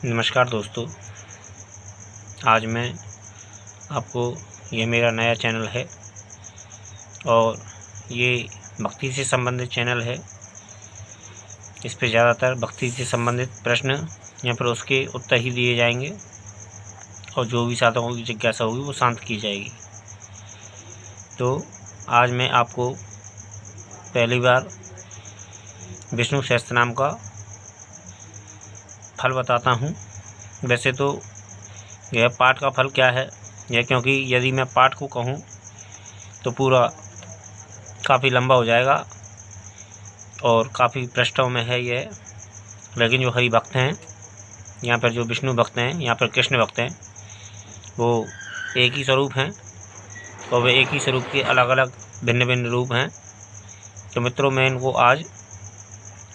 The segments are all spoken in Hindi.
नमस्कार दोस्तों, आज मैं आपको ये मेरा नया चैनल है और ये भक्ति से संबंधित चैनल है। इस पे ज़्यादातर भक्ति से संबंधित प्रश्न या फिर उसके उत्तर ही दिए जाएंगे और जो भी साधकों की जिज्ञासा होगी वो शांत की जाएगी। तो आज मैं आपको पहली बार विष्णु सहस्त्रनाम का फल बताता हूँ। वैसे तो यह पाठ का फल क्या है यह, क्योंकि यदि मैं पाठ को कहूँ तो पूरा काफ़ी लंबा हो जाएगा और काफ़ी पृष्ठों में है यह। लेकिन जो हरि भक्त हैं, यहाँ पर जो विष्णु भक्त हैं, यहाँ पर कृष्ण भक्त हैं, वो एक ही स्वरूप हैं और वे एक ही स्वरूप के अलग अलग भिन्न भिन्न रूप हैं। तो मित्रों, मैं इनको आज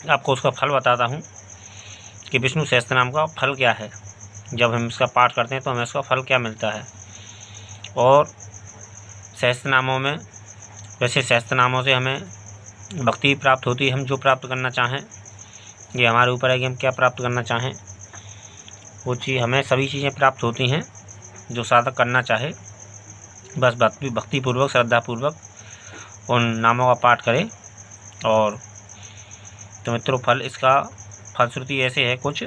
आपको उसका फल बताता हूँ कि विष्णु सहस्त्रनाम का फल क्या है। जब हम इसका पाठ करते हैं तो हमें इसका फल क्या मिलता है। और सहस्त्रनामों में, वैसे सहस्त्रनामों से हमें भक्ति प्राप्त होती है। हम जो प्राप्त करना चाहें, ये हमारे ऊपर है कि हम क्या प्राप्त करना चाहें। वो चीज़ हमें सभी चीज़ें प्राप्त होती हैं जो साधक करना चाहे। बस भक्तिपूर्वक श्रद्धापूर्वक उन नामों का पाठ करें। और तो मित्रों, फल इसका फलश्रुति ऐसे है कुछ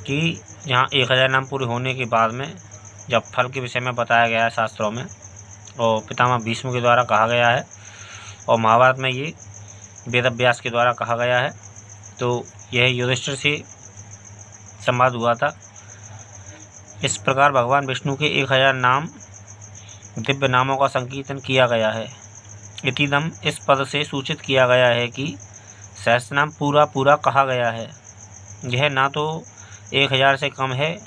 कि यहाँ 1000 नाम पूरे होने के बाद में जब फल के विषय में बताया गया है शास्त्रों में और पितामह भीष्म के द्वारा कहा गया है और महाभारत में ये वेदव्यास के द्वारा कहा गया है, तो यह युधिष्ठिर से संवाद हुआ था। इस प्रकार भगवान विष्णु के 1000 नाम दिव्य नामों का संकीर्तन किया गया है। इतिदम इस पद से सूचित किया गया है कि सहस्त्रनाम पूरा कहा गया है। यह ना तो 1000 से कम है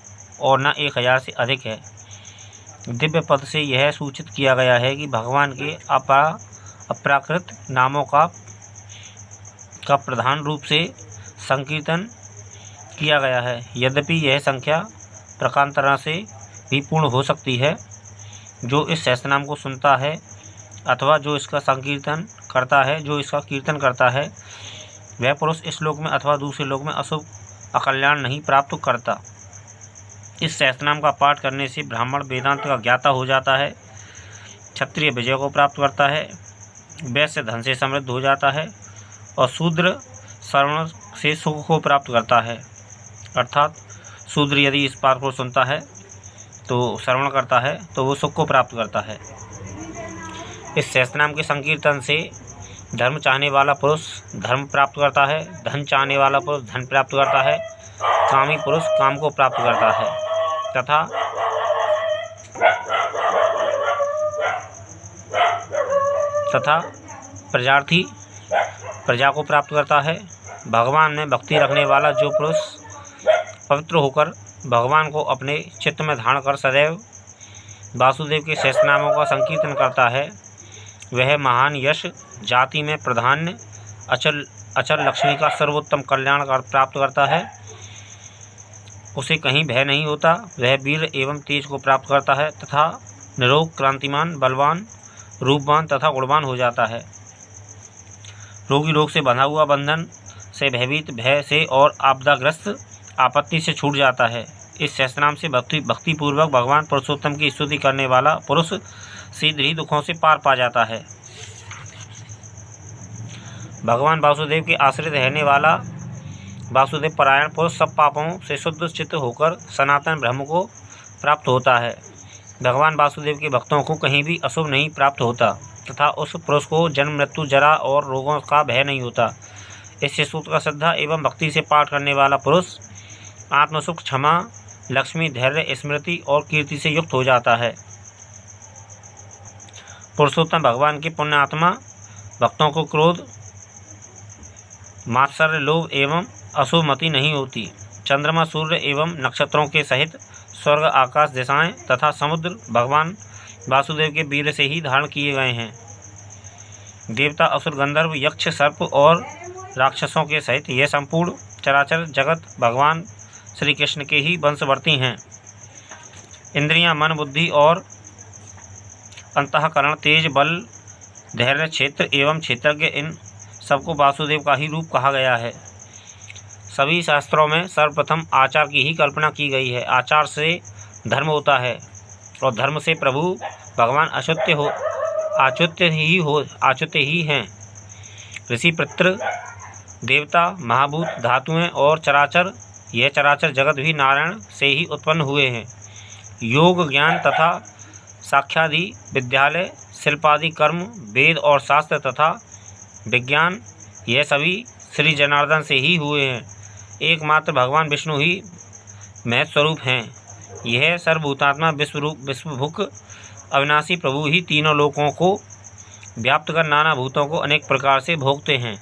और ना 1000 से अधिक है। दिव्य पद से यह सूचित किया गया है कि भगवान के अपराकृत नामों का प्रधान रूप से संकीर्तन किया गया है। यद्यपि यह संख्या प्रकारांतर से भी पूर्ण हो सकती है। जो इस सहस्त्रनाम को सुनता है अथवा जो इसका संकीर्तन करता है, जो इसका कीर्तन करता है, वह पुरुष इस लोक में अथवा दूसरे लोक में अशुभ अकल्याण नहीं प्राप्त करता। इस सहस्त्रनाम का पाठ करने से ब्राह्मण वेदांत का ज्ञाता हो जाता है, क्षत्रिय विजय को प्राप्त करता है, वैश्य धन से समृद्ध हो जाता है और शूद्र श्रवण से सुख को प्राप्त करता है। अर्थात शूद्र यदि इस पाठ को सुनता है तो श्रवण करता है तो वो सुख को प्राप्त करता है। इस सहस्त्रनाम के संकीर्तन से धर्म चाहने वाला पुरुष धर्म प्राप्त करता है, धन चाहने वाला पुरुष धन प्राप्त करता है, कामी पुरुष काम को प्राप्त करता है तथा प्रजार्थी प्रजा को प्राप्त करता है। भगवान में भक्ति रखने वाला जो पुरुष पवित्र होकर भगवान को अपने चित्त में धारण कर सदैव वासुदेव के सहस्त्रनामों का संकीर्तन करता है, वह महान यश, जाति में प्राधान्य, अचल लक्ष्मी का सर्वोत्तम कल्याण प्राप्त करता है। उसे कहीं भय नहीं होता। वह वीर एवं तेज को प्राप्त करता है तथा निरोग, क्रांतिमान, बलवान, रूपवान तथा गुणवान हो जाता है। रोगी रोग से बंधा हुआ, बंधन से भयभीत, भय से और आपदाग्रस्त आपत्ति से छूट जाता है। इस सहस्त्रनाम से भक्तिपूर्वक भगवान पुरुषोत्तम की स्तुति करने वाला पुरुष शीघ्र ही दुखों से पार पा जाता है। भगवान वासुदेव के आश्रित रहने वाला वासुदेव परायण पुरुष सब पापों से शुद्ध चित्त होकर सनातन ब्रह्म को प्राप्त होता है। भगवान वासुदेव के भक्तों को कहीं भी अशुभ नहीं प्राप्त होता तथा उस पुरुष को जन्म, मृत्यु, जरा और रोगों का भय नहीं होता। इस सूत्र का श्रद्धा एवं भक्ति से पाठ करने वाला पुरुष आत्मसुख, क्षमा, लक्ष्मी, धैर्य, स्मृति और कीर्ति से युक्त हो जाता है। पुरुषोत्तम भगवान के पुण्य आत्मा भक्तों को क्रोध, मात्सर्य, लोभ एवं अशुभमति नहीं होती। चंद्रमा, सूर्य एवं नक्षत्रों के सहित स्वर्ग, आकाश, दिशाएं तथा समुद्र भगवान वासुदेव के वीर से ही धारण किए गए हैं। देवता, असुर, गंधर्व, यक्ष, सर्प और राक्षसों के सहित यह संपूर्ण चराचर जगत भगवान श्री कृष्ण के ही वंशवर्ती हैं। इंद्रियां, मन, बुद्धि और अंतःकरण, तेज, बल, धैर्य, क्षेत्र एवं क्षेत्रज्ञ, इन सबको वासुदेव का ही रूप कहा गया है। सभी शास्त्रों में सर्वप्रथम आचार की ही कल्पना की गई है। आचार से धर्म होता है और धर्म से प्रभु भगवान अच्युत्य ही हैं। ऋषि पितृ देवता महाभूत धातुएं और चराचर, यह चराचर जगत भी नारायण से ही उत्पन्न हुए हैं। योग ज्ञान तथा साख्यादि विद्यालय शिल्पादि कर्म वेद और शास्त्र तथा विज्ञान, यह सभी श्री जनार्दन से ही हुए हैं। एकमात्र भगवान विष्णु ही महत स्वरूप हैं। यह सर्वभूतात्मा विश्वभुक अविनाशी प्रभु ही तीनों लोकों को व्याप्त कर नाना भूतों को अनेक प्रकार से भोगते हैं।